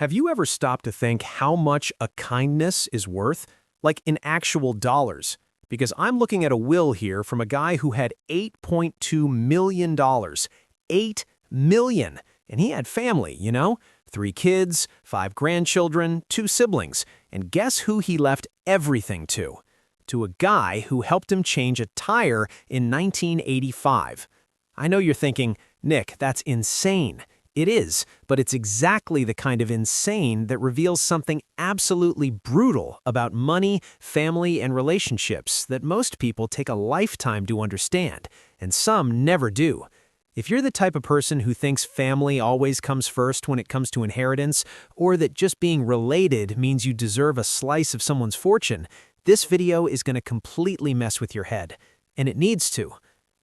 Have you ever stopped to think how much a kindness is worth? Like in actual dollars? Because I'm looking at a will here from a guy who had $8.2 million. $8 million. And he had family, you know? 3 kids, 5 grandchildren, 2 siblings. And guess who he left everything to? To a guy who helped him change a tire in 1985. I know you're thinking, Nick, that's insane. It is, but it's exactly the kind of insane that reveals something absolutely brutal about money, family, and relationships that most people take a lifetime to understand, and some never do. If you're the type of person who thinks family always comes first when it comes to inheritance, or that just being related means you deserve a slice of someone's fortune, this video is going to completely mess with your head. And it needs to.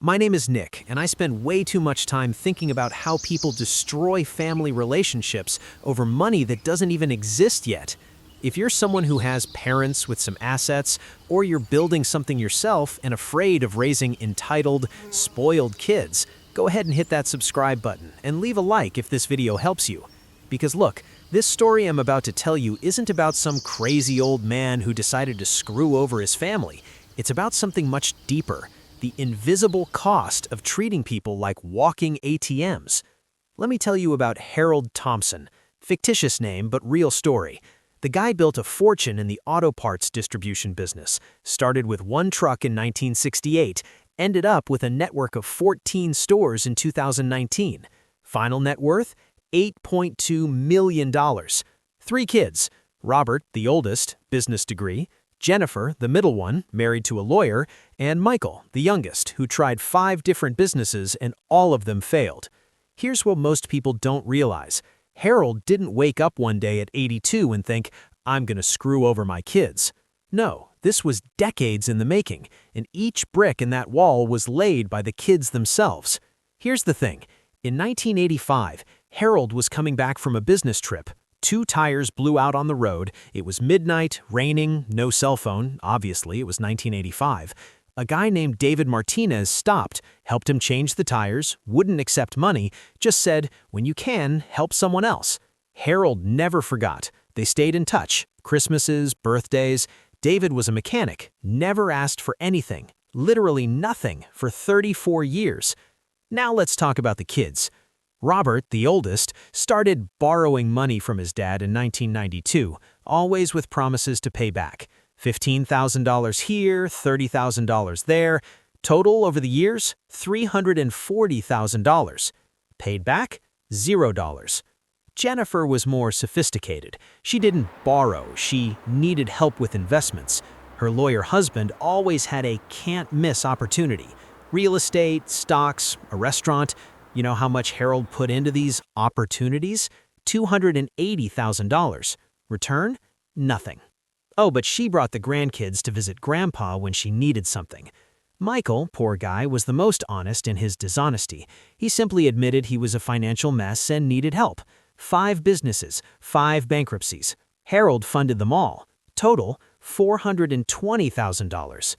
My name is Nick, and I spend way too much time thinking about how people destroy family relationships over money that doesn't even exist yet. If you're someone who has parents with some assets, or you're building something yourself and afraid of raising entitled, spoiled kids, go ahead and hit that subscribe button and leave a like if this video helps you. Because look, this story I'm about to tell you isn't about some crazy old man who decided to screw over his family. It's about something much deeper. The invisible cost of treating people like walking ATMs. Let me tell you about Harold Thompson. Fictitious name, but real story. The guy built a fortune in the auto parts distribution business, started with 1 truck in 1968, ended up with a network of 14 stores in 2019. Final net worth? $8.2 million. 3 kids. Robert, the oldest, business degree. Jennifer, the middle one, married to a lawyer, and Michael, the youngest, who tried 5 different businesses and all of them failed. Here's what most people don't realize. Harold didn't wake up one day at 82 and think, I'm gonna screw over my kids. No, this was decades in the making, and each brick in that wall was laid by the kids themselves. Here's the thing. In 1985, Harold was coming back from a business trip. 2 tires blew out on the road. It was midnight, raining, no cell phone. Obviously, it was 1985. A guy named David Martinez stopped, helped him change the tires, wouldn't accept money, just said, when you can, help someone else. Harold never forgot. They stayed in touch. Christmases, birthdays. David was a mechanic, never asked for anything, literally nothing, for 34 years. Now let's talk about the kids. Robert, the oldest, started borrowing money from his dad in 1992, always with promises to pay back. $15,000 here, $30,000 there. Total over the years, $340,000. Paid back? $0. Jennifer was more sophisticated. She didn't borrow, she needed help with investments. Her lawyer husband always had a can't-miss opportunity. Real estate, stocks, a restaurant. You know how much Harold put into these opportunities? $280,000. Return? Nothing. Oh, but she brought the grandkids to visit Grandpa when she needed something. Michael, poor guy, was the most honest in his dishonesty. He simply admitted he was a financial mess and needed help. 5 businesses, 5 bankruptcies. Harold funded them all. Total, $420,000.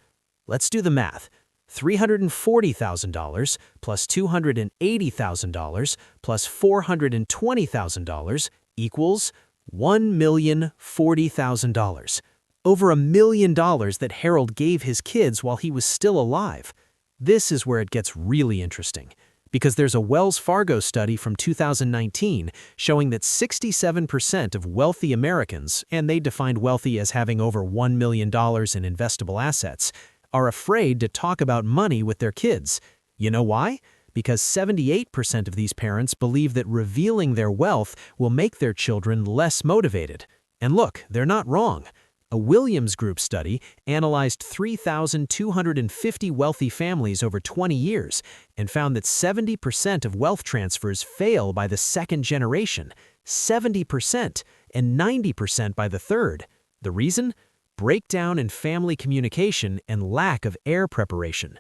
Let's do the math. $340,000 plus $280,000 plus $420,000 equals $1,040,000. Over $1 million that Harold gave his kids while he was still alive. This is where it gets really interesting, because there's a Wells Fargo study from 2019 showing that 67% of wealthy Americans, and they defined wealthy as having over $1 million in investable assets, are afraid to talk about money with their kids. You know why? Because 78% of these parents believe that revealing their wealth will make their children less motivated. And look, they're not wrong. A Williams Group study analyzed 3,250 wealthy families over 20 years and found that 70% of wealth transfers fail by the second generation, 70%, and 90% by the third. The reason? Breakdown in family communication and lack of heir preparation.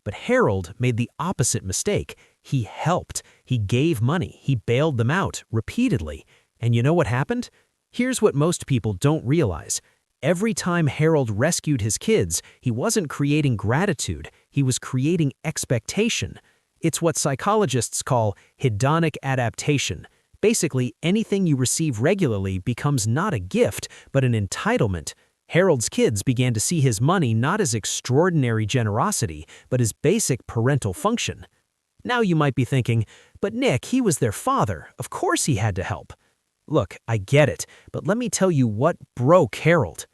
But Harold made the opposite mistake. He helped. He gave money. He bailed them out repeatedly. And you know what happened? Here's what most people don't realize. Every time Harold rescued his kids, he wasn't creating gratitude. He was creating expectation. It's what psychologists call hedonic adaptation. Basically, anything you receive regularly becomes not a gift, but an entitlement. Harold's kids began to see his money not as extraordinary generosity, but as basic parental function. Now you might be thinking, but Nick, he was their father. Of course he had to help. Look, I get it, but let me tell you what broke Harold.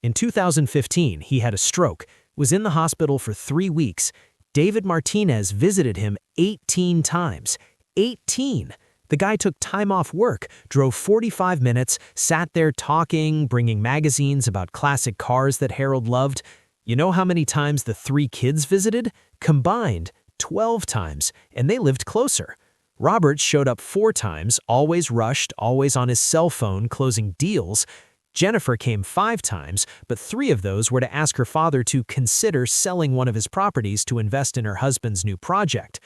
In 2015, he had a stroke, was in the hospital for 3 weeks. David Martinez visited him 18 times. 18! The guy took time off work, drove 45 minutes, sat there talking, bringing magazines about classic cars that Harold loved. You know how many times the 3 kids visited? Combined, 12 times, and they lived closer. Robert showed up 4 times, always rushed, always on his cell phone, closing deals. Jennifer came 5 times, but 3 of those were to ask her father to consider selling one of his properties to invest in her husband's new project.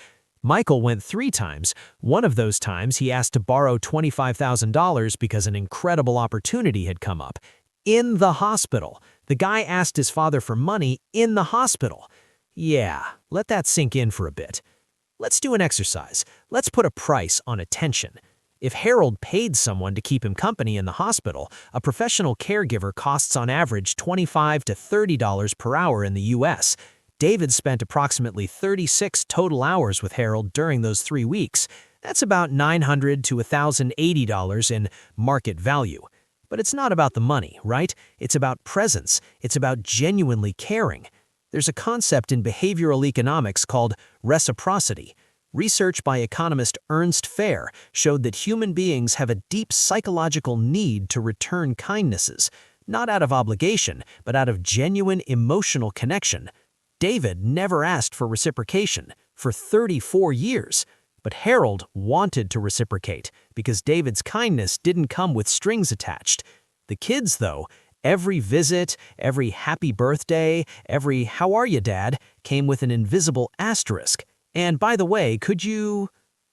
Michael went 3 times. One of those times he asked to borrow $25,000 because an incredible opportunity had come up. In the hospital. The guy asked his father for money in the hospital. Yeah, let that sink in for a bit. Let's do an exercise. Let's put a price on attention. If Harold paid someone to keep him company in the hospital, a professional caregiver costs on average $25 to $30 per hour in the U.S. David spent approximately 36 total hours with Harold during those 3 weeks. That's about $900 to $1,080 in market value. But it's not about the money, right? It's about presence. It's about genuinely caring. There's a concept in behavioral economics called reciprocity. Research by economist Ernst Fair showed that human beings have a deep psychological need to return kindnesses, not out of obligation, but out of genuine emotional connection. David never asked for reciprocation for 34 years, but Harold wanted to reciprocate because David's kindness didn't come with strings attached. The kids, though, every visit, every happy birthday, every "how are you, Dad?" came with an invisible asterisk. And by the way, could you...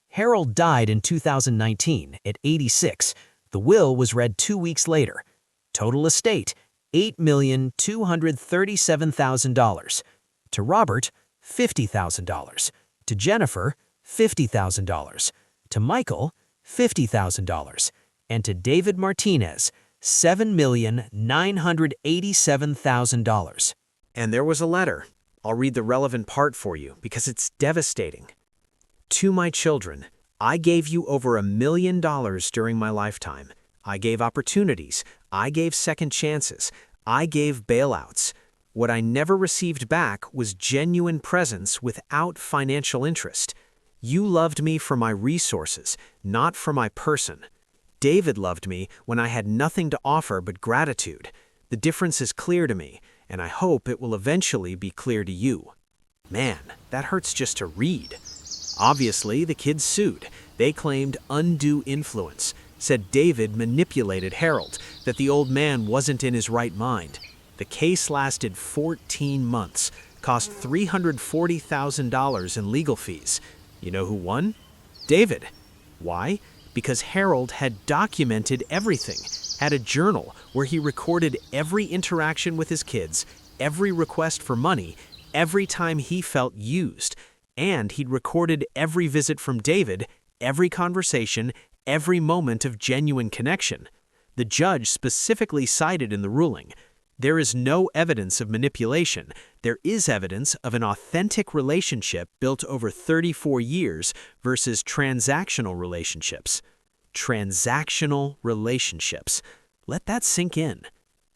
Harold died in 2019 at 86. The will was read 2 weeks later. Total estate, $8,237,000. To Robert, $50,000. To Jennifer, $50,000. To Michael, $50,000. And to David Martinez, $7,987,000. And there was a letter. I'll read the relevant part for you because it's devastating. To my children, I gave you over $1 million during my lifetime. I gave opportunities. I gave second chances. I gave bailouts. What I never received back was genuine presence without financial interest. You loved me for my resources, not for my person. David loved me when I had nothing to offer but gratitude. The difference is clear to me, and I hope it will eventually be clear to you. Man, that hurts just to read. Obviously, the kids sued. They claimed undue influence, said David manipulated Harold, that the old man wasn't in his right mind. The case lasted 14 months, cost $340,000 in legal fees. You know who won? David. Why? Because Harold had documented everything, had a journal where he recorded every interaction with his kids, every request for money, every time he felt used, and he'd recorded every visit from David, every conversation, every moment of genuine connection. The judge specifically cited in the ruling, there is no evidence of manipulation. There is evidence of an authentic relationship built over 34 years versus transactional relationships. Transactional relationships. Let that sink in.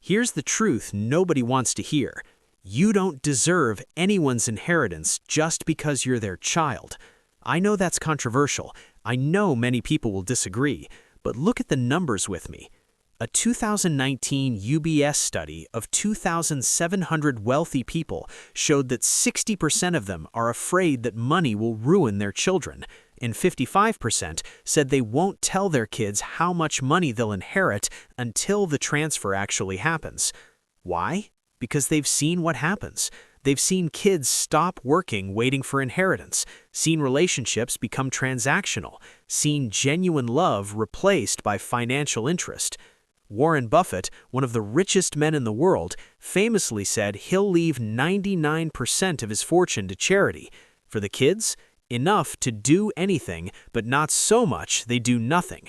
Here's the truth nobody wants to hear. You don't deserve anyone's inheritance just because you're their child. I know that's controversial. I know many people will disagree, but look at the numbers with me. A 2019 UBS study of 2,700 wealthy people showed that 60% of them are afraid that money will ruin their children, and 55% said they won't tell their kids how much money they'll inherit until the transfer actually happens. Why? Because they've seen what happens. They've seen kids stop working waiting for inheritance, seen relationships become transactional, seen genuine love replaced by financial interest. Warren Buffett, one of the richest men in the world, famously said he'll leave 99% of his fortune to charity. For the kids, enough to do anything, but not so much they do nothing.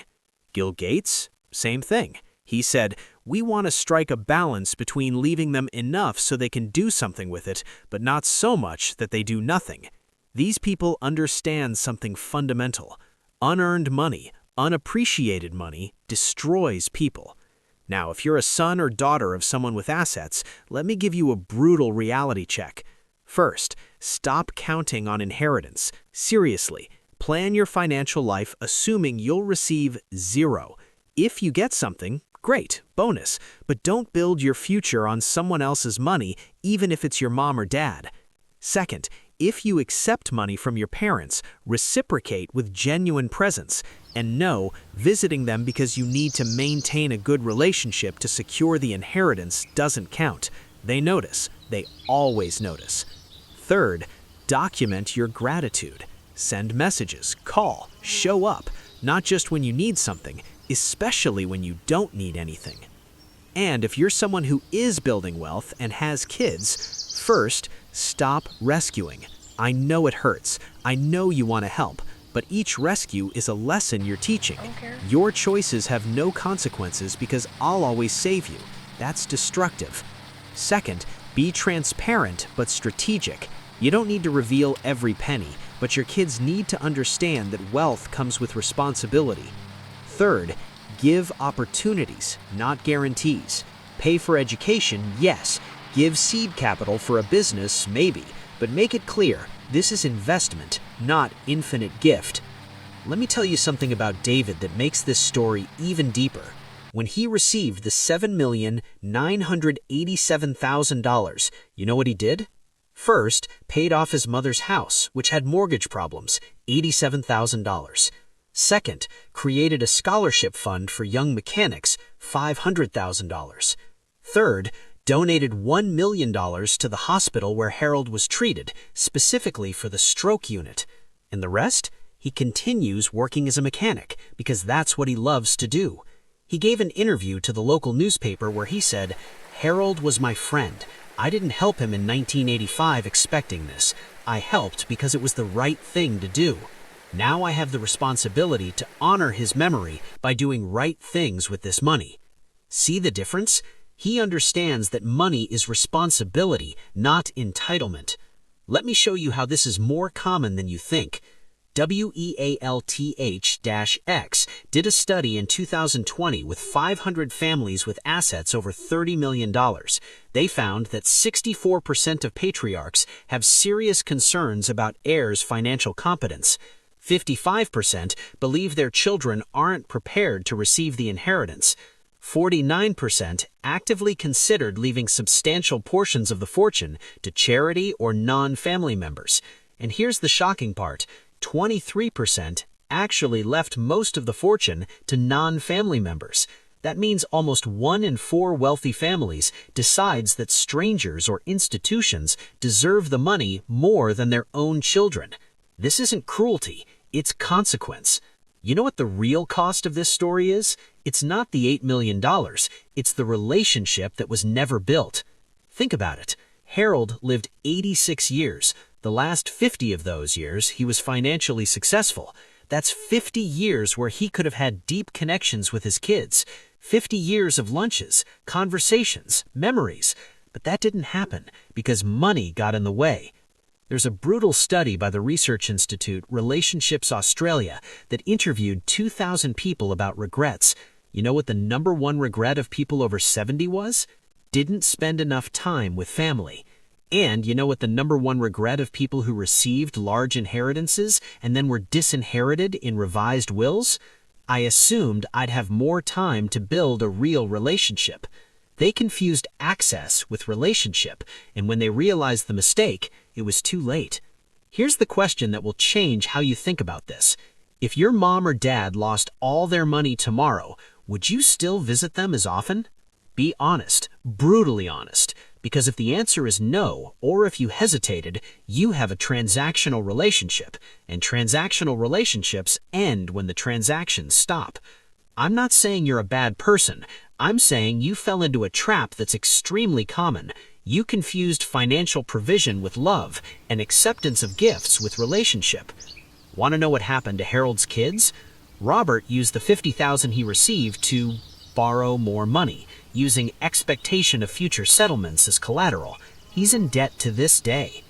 Bill Gates, same thing. He said, "We want to strike a balance between leaving them enough so they can do something with it, but not so much that they do nothing." These people understand something fundamental. Unearned money, unappreciated money, destroys people. Now, if you're a son or daughter of someone with assets, let me give you a brutal reality check. First, stop counting on inheritance. Seriously, plan your financial life assuming you'll receive zero. If you get something, great, bonus, but don't build your future on someone else's money, even if it's your mom or dad. Second, if you accept money from your parents, reciprocate with genuine presence. And no, visiting them because you need to maintain a good relationship to secure the inheritance doesn't count. They notice. They always notice. Third, document your gratitude. Send messages, call, show up, not just when you need something, especially when you don't need anything. And if you're someone who is building wealth and has kids, first, stop rescuing. I know it hurts. I know you want to help, but each rescue is a lesson you're teaching. Your choices have no consequences because I'll always save you. That's destructive. Second, be transparent but strategic. You don't need to reveal every penny, but your kids need to understand that wealth comes with responsibility. Third, give opportunities, not guarantees. Pay for education, yes. Give seed capital for a business, maybe. But make it clear, this is investment, not infinite gift. Let me tell you something about David that makes this story even deeper. When he received the $7,987,000, you know what he did? First, paid off his mother's house, which had mortgage problems, $87,000. Second, created a scholarship fund for young mechanics, $500,000. Third, donated $1 million to the hospital where Harold was treated, specifically for the stroke unit. And the rest? He continues working as a mechanic, because that's what he loves to do. He gave an interview to the local newspaper where he said, "Harold was my friend. I didn't help him in 1985 expecting this. I helped because it was the right thing to do. Now I have the responsibility to honor his memory by doing right things with this money." See the difference? He understands that money is responsibility, not entitlement. Let me show you how this is more common than you think. WEALTH-X did a study in 2020 with 500 families with assets over $30 million. They found that 64% of patriarchs have serious concerns about heirs' financial competence. 55% believe their children aren't prepared to receive the inheritance. 49% actively considered leaving substantial portions of the fortune to charity or non-family members. And here's the shocking part. 23% actually left most of the fortune to non-family members. That means almost 1 in 4 wealthy families decides that strangers or institutions deserve the money more than their own children. This isn't cruelty, it's consequence. You know what the real cost of this story is? It's not the $8 million, it's the relationship that was never built. Think about it. Harold lived 86 years. The last 50 of those years, he was financially successful. That's 50 years where he could have had deep connections with his kids. 50 years of lunches, conversations, memories. But that didn't happen because money got in the way. There's a brutal study by the research institute Relationships Australia that interviewed 2,000 people about regrets. You know what the #1 regret of people over 70 was? Didn't spend enough time with family. And you know what the #1 regret of people who received large inheritances and then were disinherited in revised wills? I assumed I'd have more time to build a real relationship. They confused access with relationship, and when they realized the mistake, it was too late. Here's the question that will change how you think about this. If your mom or dad lost all their money tomorrow, would you still visit them as often? Be honest, brutally honest, because if the answer is no, or if you hesitated, you have a transactional relationship, and transactional relationships end when the transactions stop. I'm not saying you're a bad person. I'm saying you fell into a trap that's extremely common. You confused financial provision with love and acceptance of gifts with relationship. Want to know what happened to Harold's kids? Robert used the $50,000 he received to borrow more money, using expectation of future settlements as collateral. He's in debt to this day.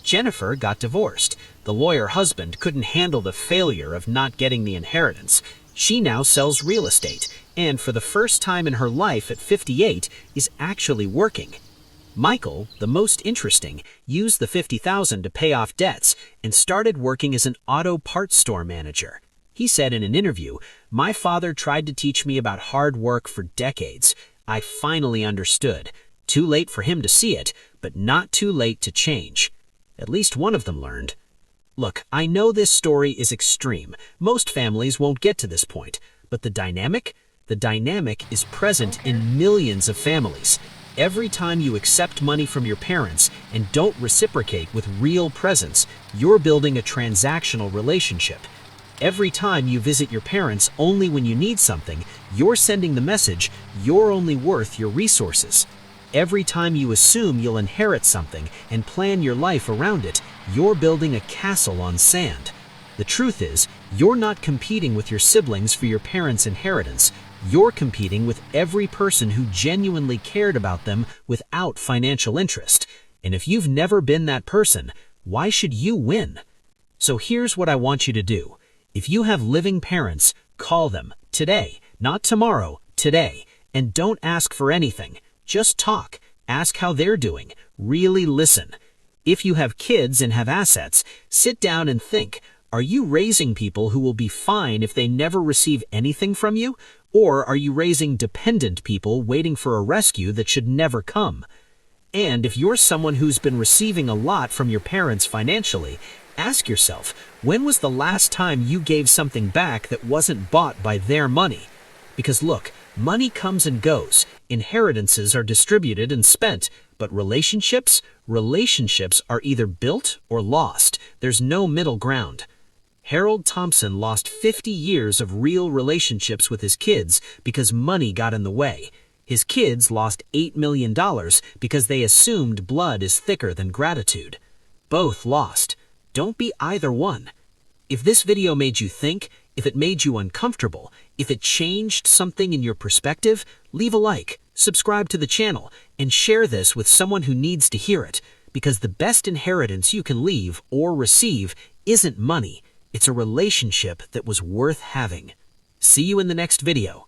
Jennifer got divorced. The lawyer husband couldn't handle the failure of not getting the inheritance. She now sells real estate, and for the first time in her life at 58, is actually working. Michael, the most interesting, used the $50,000 to pay off debts and started working as an auto parts store manager. He said in an interview, "My father tried to teach me about hard work for decades. I finally understood. Too late for him to see it, but not too late to change." At least one of them learned. Look, I know this story is extreme. Most families won't get to this point, but the dynamic is present in millions of families. Every time you accept money from your parents and don't reciprocate with real presence, you're building a transactional relationship. Every time you visit your parents only when you need something, you're sending the message, you're only worth your resources. Every time you assume you'll inherit something and plan your life around it, you're building a castle on sand. The truth is, you're not competing with your siblings for your parents' inheritance. You're competing with every person who genuinely cared about them without financial interest. And if you've never been that person, why should you win? So here's what I want you to do. If you have living parents, call them today, not tomorrow, today. And don't ask for anything. Just talk. Ask how they're doing. Really listen. If you have kids and have assets, sit down and think, are you raising people who will be fine if they never receive anything from you? Or are you raising dependent people waiting for a rescue that should never come? And if you're someone who's been receiving a lot from your parents financially, ask yourself, when was the last time you gave something back that wasn't bought by their money? Because look, money comes and goes. Inheritances are distributed and spent, but relationships are either built or lost. There's no middle ground. Harold Thompson lost 50 years of real relationships with his kids because money got in the way. His kids lost $8 million because they assumed blood is thicker than gratitude. Both lost. Don't be either one. If this video made you think, if it made you uncomfortable, if it changed something in your perspective, leave a like, subscribe to the channel, and share this with someone who needs to hear it, because the best inheritance you can leave or receive isn't money. It's a relationship that was worth having. See you in the next video.